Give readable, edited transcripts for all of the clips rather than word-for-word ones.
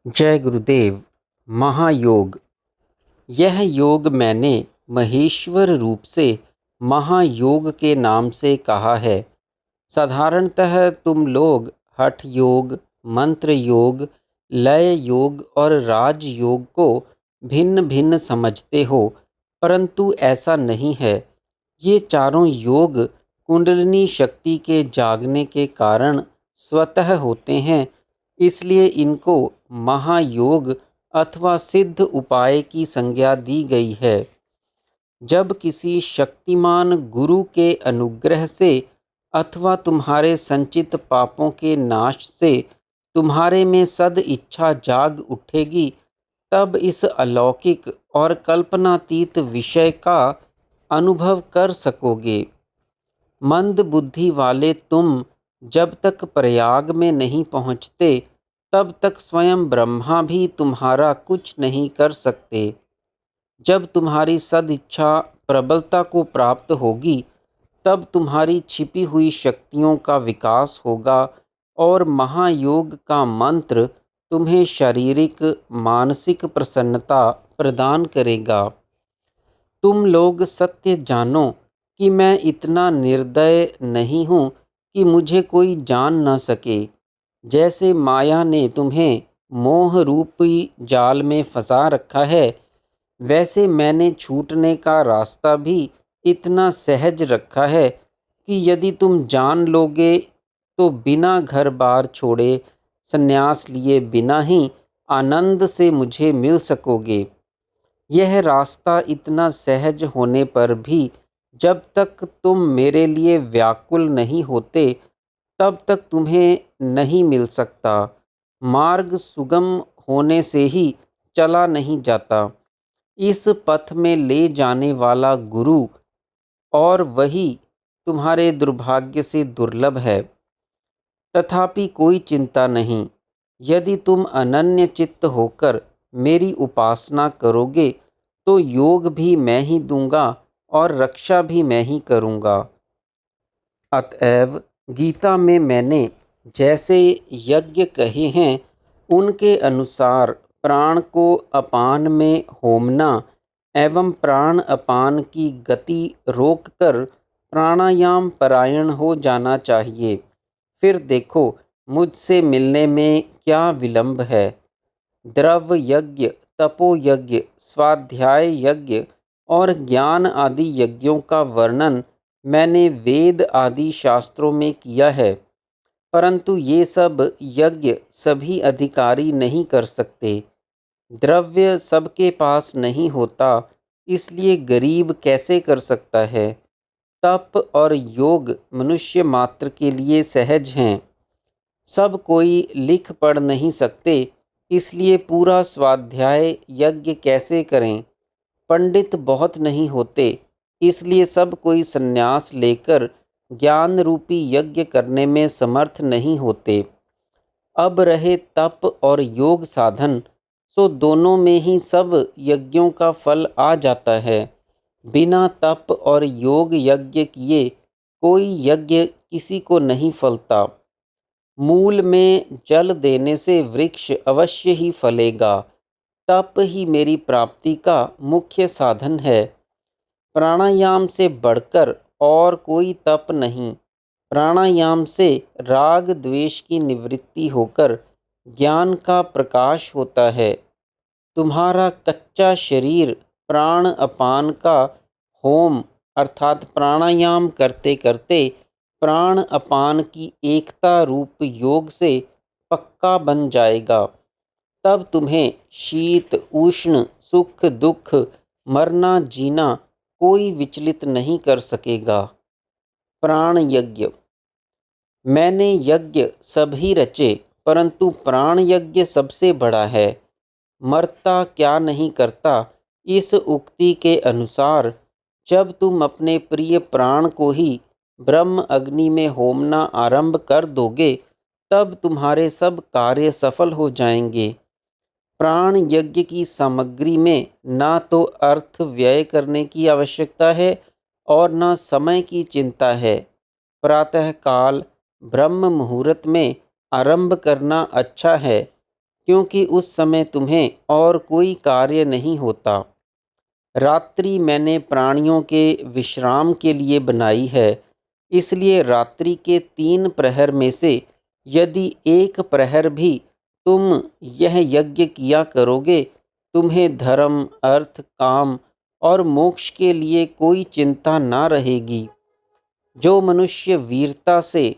जय गुरुदेव। महायोग। यह योग मैंने महेश्वर रूप से महायोग के नाम से कहा है। साधारणतः तुम लोग हठ योग, मंत्र योग, लय योग और राज योग को भिन्न भिन्न समझते हो, परंतु ऐसा नहीं है। ये चारों योग कुंडलिनी शक्ति के जागने के कारण स्वतः होते हैं, इसलिए इनको महायोग अथवा सिद्ध उपाय की संज्ञा दी गई है। जब किसी शक्तिमान गुरु के अनुग्रह से अथवा तुम्हारे संचित पापों के नाश से तुम्हारे में सद इच्छा जाग उठेगी, तब इस अलौकिक और कल्पनातीत विषय का अनुभव कर सकोगे। मंद बुद्धि वाले तुम जब तक प्रयाग में नहीं पहुँचते, तब तक स्वयं ब्रह्मा भी तुम्हारा कुछ नहीं कर सकते। जब तुम्हारी सदिच्छा प्रबलता को प्राप्त होगी, तब तुम्हारी छिपी हुई शक्तियों का विकास होगा और महायोग का मंत्र तुम्हें शारीरिक मानसिक प्रसन्नता प्रदान करेगा। तुम लोग सत्य जानो कि मैं इतना निर्दय नहीं हूँ कि मुझे कोई जान न सके। जैसे माया ने तुम्हें मोह रूपी जाल में फंसा रखा है, वैसे मैंने छूटने का रास्ता भी इतना सहज रखा है कि यदि तुम जान लोगे तो बिना घर बार छोड़े, संन्यास लिए बिना ही आनंद से मुझे मिल सकोगे। यह रास्ता इतना सहज होने पर भी जब तक तुम मेरे लिए व्याकुल नहीं होते, तब तक तुम्हें नहीं मिल सकता। मार्ग सुगम होने से ही चला नहीं जाता। इस पथ में ले जाने वाला गुरु और वही तुम्हारे दुर्भाग्य से दुर्लभ है। तथापि कोई चिंता नहीं, यदि तुम अनन्य चित्त होकर मेरी उपासना करोगे तो योग भी मैं ही दूंगा और रक्षा भी मैं ही करूंगा। अतएव गीता में मैंने जैसे यज्ञ कहे हैं, उनके अनुसार प्राण को अपान में होमना एवं प्राण अपान की गति रोककर प्राणायाम परायण हो जाना चाहिए। फिर देखो मुझसे मिलने में क्या विलंब है। द्रव्य यज्ञ, तपो यज्ञ, स्वाध्याय यज्ञ और ज्ञान आदि यज्ञों का वर्णन मैंने वेद आदि शास्त्रों में किया है, परंतु ये सब यज्ञ सभी अधिकारी नहीं कर सकते। द्रव्य सबके पास नहीं होता, इसलिए गरीब कैसे कर सकता है। तप और योग मनुष्य मात्र के लिए सहज हैं। सब कोई लिख पढ़ नहीं सकते, इसलिए पूरा स्वाध्याय यज्ञ कैसे करें। पंडित बहुत नहीं होते, इसलिए सब कोई संन्यास लेकर ज्ञान रूपी यज्ञ करने में समर्थ नहीं होते। अब रहे तप और योग साधन, सो दोनों में ही सब यज्ञों का फल आ जाता है। बिना तप और योग यज्ञ किए कोई यज्ञ किसी को नहीं फलता। मूल में जल देने से वृक्ष अवश्य ही फलेगा। तप ही मेरी प्राप्ति का मुख्य साधन है। प्राणायाम से बढ़कर और कोई तप नहीं। प्राणायाम से राग द्वेष की निवृत्ति होकर ज्ञान का प्रकाश होता है। तुम्हारा कच्चा शरीर प्राण अपान का होम अर्थात प्राणायाम करते करते प्राण अपान की एकता रूप योग से पक्का बन जाएगा। तब तुम्हें शीत उष्ण सुख दुख मरना जीना कोई विचलित नहीं कर सकेगा। प्राण यज्ञ। मैंने यज्ञ सभी रचे, परंतु प्राण यज्ञ सबसे बड़ा है। मरता क्या नहीं करता, इस उक्ति के अनुसार जब तुम अपने प्रिय प्राण को ही ब्रह्म अग्नि में होमना आरंभ कर दोगे, तब तुम्हारे सब कार्य सफल हो जाएंगे। प्राण यज्ञ की सामग्री में ना तो अर्थ व्यय करने की आवश्यकता है और न समय की चिंता है। प्रातःकाल ब्रह्म मुहूर्त में आरंभ करना अच्छा है, क्योंकि उस समय तुम्हें और कोई कार्य नहीं होता। रात्रि मैंने प्राणियों के विश्राम के लिए बनाई है, इसलिए रात्रि के 3 प्रहर में से यदि एक प्रहर भी तुम यह यज्ञ किया करोगे, तुम्हें धर्म, अर्थ, काम और मोक्ष के लिए कोई चिंता ना रहेगी। जो मनुष्य वीरता से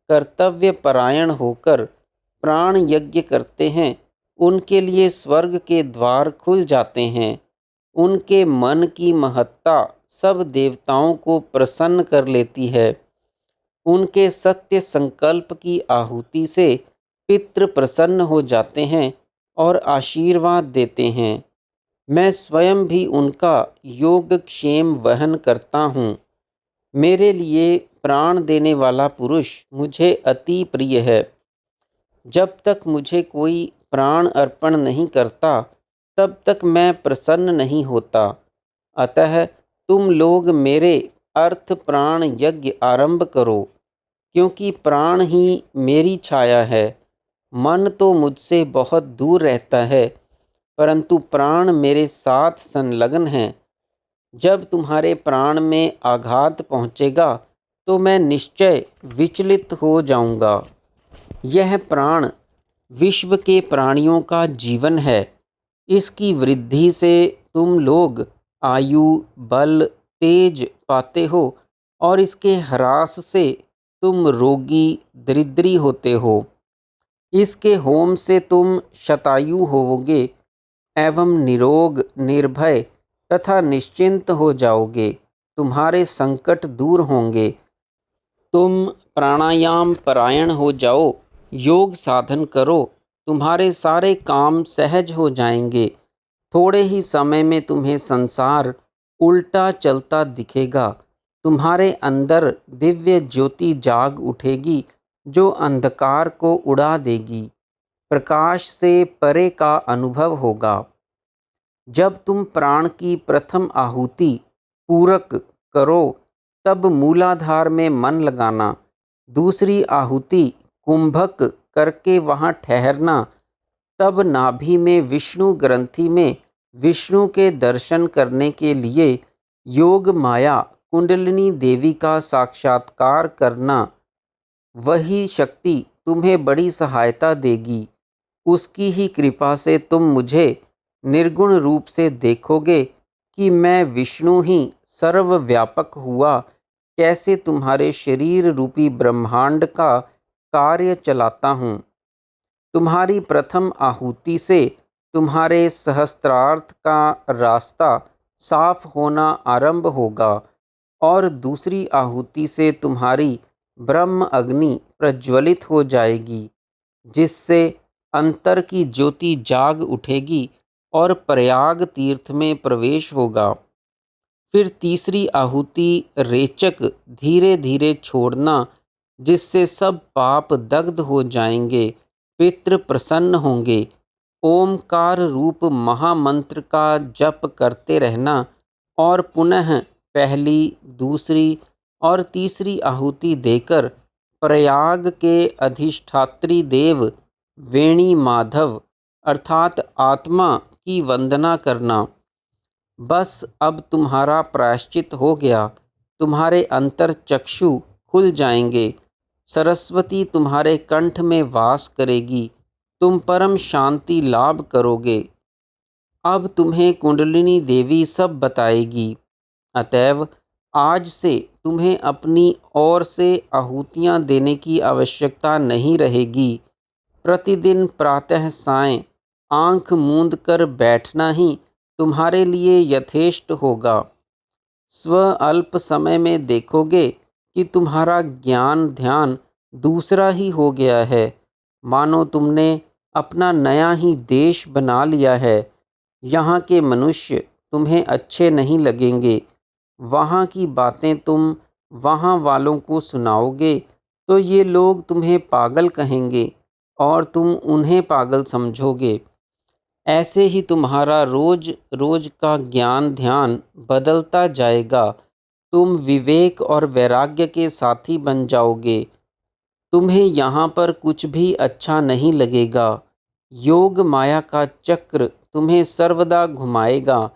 कर्तव्य परायण होकर प्राण यज्ञ करते हैं, उनके लिए स्वर्ग के द्वार खुल जाते हैं। उनके मन की महत्ता सब देवताओं को प्रसन्न कर लेती है। उनके सत्य संकल्प की आहुति से पितृ प्रसन्न हो जाते हैं और आशीर्वाद देते हैं। मैं स्वयं भी उनका योगक्षेम वहन करता हूँ। मेरे लिए प्राण देने वाला पुरुष मुझे अति प्रिय है। जब तक मुझे कोई प्राण अर्पण नहीं करता, तब तक मैं प्रसन्न नहीं होता। अतः तुम लोग मेरे अर्थ प्राण यज्ञ आरंभ करो, क्योंकि प्राण ही मेरी छाया है। मन तो मुझसे बहुत दूर रहता है, परंतु प्राण मेरे साथ संलग्न हैं। जब तुम्हारे प्राण में आघात पहुँचेगा, तो मैं निश्चय विचलित हो जाऊंगा। यह प्राण विश्व के प्राणियों का जीवन है। इसकी वृद्धि से तुम लोग आयु, बल, तेज पाते हो और इसके ह्रास से तुम रोगी, दरिद्री होते हो। इसके होम से तुम शतायु होवोगे एवं निरोग, निर्भय तथा निश्चिंत हो जाओगे। तुम्हारे संकट दूर होंगे। तुम प्राणायाम परायण हो जाओ, योग साधन करो, तुम्हारे सारे काम सहज हो जाएंगे। थोड़े ही समय में तुम्हें संसार उल्टा चलता दिखेगा। तुम्हारे अंदर दिव्य ज्योति जाग उठेगी, जो अंधकार को उड़ा देगी। प्रकाश से परे का अनुभव होगा। जब तुम प्राण की प्रथम आहुति पूरक करो, तब मूलाधार में मन लगाना। दूसरी आहुति कुंभक करके वहाँ ठहरना। तब नाभि में विष्णु ग्रंथि में विष्णु के दर्शन करने के लिए योग माया कुंडलिनी देवी का साक्षात्कार करना। वही शक्ति तुम्हें बड़ी सहायता देगी। उसकी ही कृपा से तुम मुझे निर्गुण रूप से देखोगे कि मैं विष्णु ही सर्वव्यापक हुआ कैसे तुम्हारे शरीर रूपी ब्रह्मांड का कार्य चलाता हूँ। तुम्हारी प्रथम आहुति से तुम्हारे सहस्त्रार्थ का रास्ता साफ होना आरंभ होगा और दूसरी आहुति से तुम्हारी ब्रह्म अग्नि प्रज्वलित हो जाएगी, जिससे अंतर की ज्योति जाग उठेगी और प्रयाग तीर्थ में प्रवेश होगा। फिर तीसरी आहुति रेचक धीरे धीरे छोड़ना, जिससे सब पाप दग्ध हो जाएंगे, पितृ प्रसन्न होंगे। ओमकार रूप महामंत्र का जप करते रहना और पुनः पहली, दूसरी और तीसरी आहुति देकर प्रयाग के अधिष्ठात्री देव वेणी माधव अर्थात आत्मा की वंदना करना। बस अब तुम्हारा प्रायश्चित हो गया। तुम्हारे अंतर चक्षु खुल जाएंगे। सरस्वती तुम्हारे कंठ में वास करेगी। तुम परम शांति लाभ करोगे। अब तुम्हें कुंडलिनी देवी सब बताएगी। अतएव आज से तुम्हें अपनी ओर से आहुतियाँ देने की आवश्यकता नहीं रहेगी। प्रतिदिन प्रातः सायं आँख मूंद कर बैठना ही तुम्हारे लिए यथेष्ट होगा। स्व अल्प समय में देखोगे कि तुम्हारा ज्ञान ध्यान दूसरा ही हो गया है, मानो तुमने अपना नया ही देश बना लिया है। यहाँ के मनुष्य तुम्हें अच्छे नहीं लगेंगे। वहाँ की बातें तुम वहाँ वालों को सुनाओगे तो ये लोग तुम्हें पागल कहेंगे और तुम उन्हें पागल समझोगे। ऐसे ही तुम्हारा रोज रोज का ज्ञान ध्यान बदलता जाएगा। तुम विवेक और वैराग्य के साथी बन जाओगे। तुम्हें यहाँ पर कुछ भी अच्छा नहीं लगेगा। योग माया का चक्र तुम्हें सर्वदा घुमाएगा।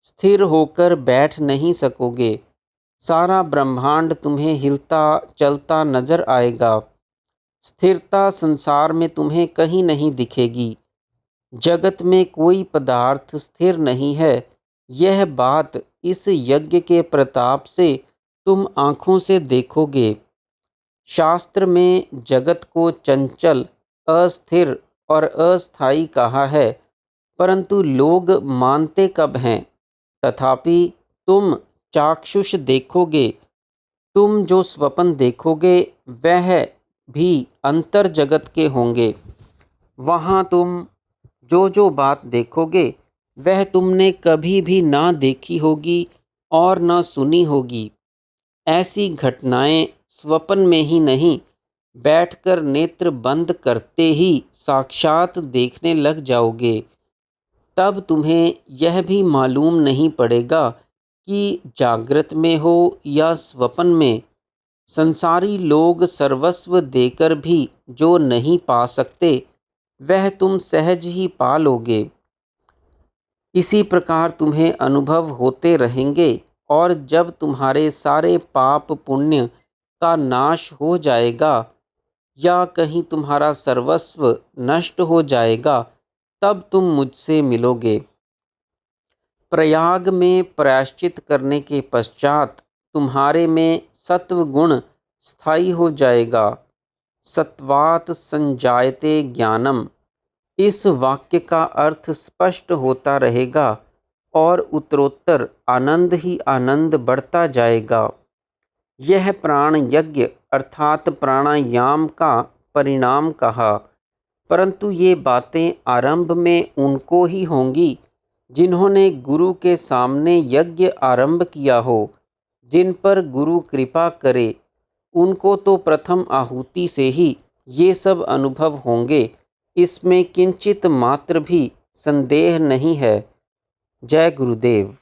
स्थिर होकर बैठ नहीं सकोगे। सारा ब्रह्मांड तुम्हें हिलता चलता नजर आएगा। स्थिरता संसार में तुम्हें कहीं नहीं दिखेगी। जगत में कोई पदार्थ स्थिर नहीं है। यह बात इस यज्ञ के प्रताप से तुम आँखों से देखोगे। शास्त्र में जगत को चंचल, अस्थिर और अस्थायी कहा है, परंतु लोग मानते कब हैं? तथापि तुम चाक्षुष देखोगे। तुम जो स्वप्न देखोगे वह भी अंतर जगत के होंगे। वहाँ तुम जो बात देखोगे वह तुमने कभी भी ना देखी होगी और ना सुनी होगी। ऐसी घटनाएं स्वप्न में ही नहीं, बैठकर नेत्र बंद करते ही साक्षात देखने लग जाओगे। तब तुम्हें यह भी मालूम नहीं पड़ेगा कि जागृत में हो या स्वप्न में। संसारी लोग सर्वस्व देकर भी जो नहीं पा सकते वह तुम सहज ही पा लोगे। इसी प्रकार तुम्हें अनुभव होते रहेंगे और जब तुम्हारे सारे पाप पुण्य का नाश हो जाएगा या कहीं तुम्हारा सर्वस्व नष्ट हो जाएगा, तब तुम मुझसे मिलोगे। प्रयाग में प्रायश्चित करने के पश्चात तुम्हारे में सत्व गुण स्थायी हो जाएगा। सत्वात संजायते ज्ञानम, इस वाक्य का अर्थ स्पष्ट होता रहेगा और उत्तरोत्तर आनंद ही आनंद बढ़ता जाएगा। यह प्राण यज्ञ अर्थात प्राणायाम का परिणाम कहा, परंतु ये बातें आरंभ में उनको ही होंगी जिन्होंने गुरु के सामने यज्ञ आरंभ किया हो। जिन पर गुरु कृपा करे उनको तो प्रथम आहुति से ही ये सब अनुभव होंगे। इसमें किंचित मात्र भी संदेह नहीं है। जय गुरुदेव।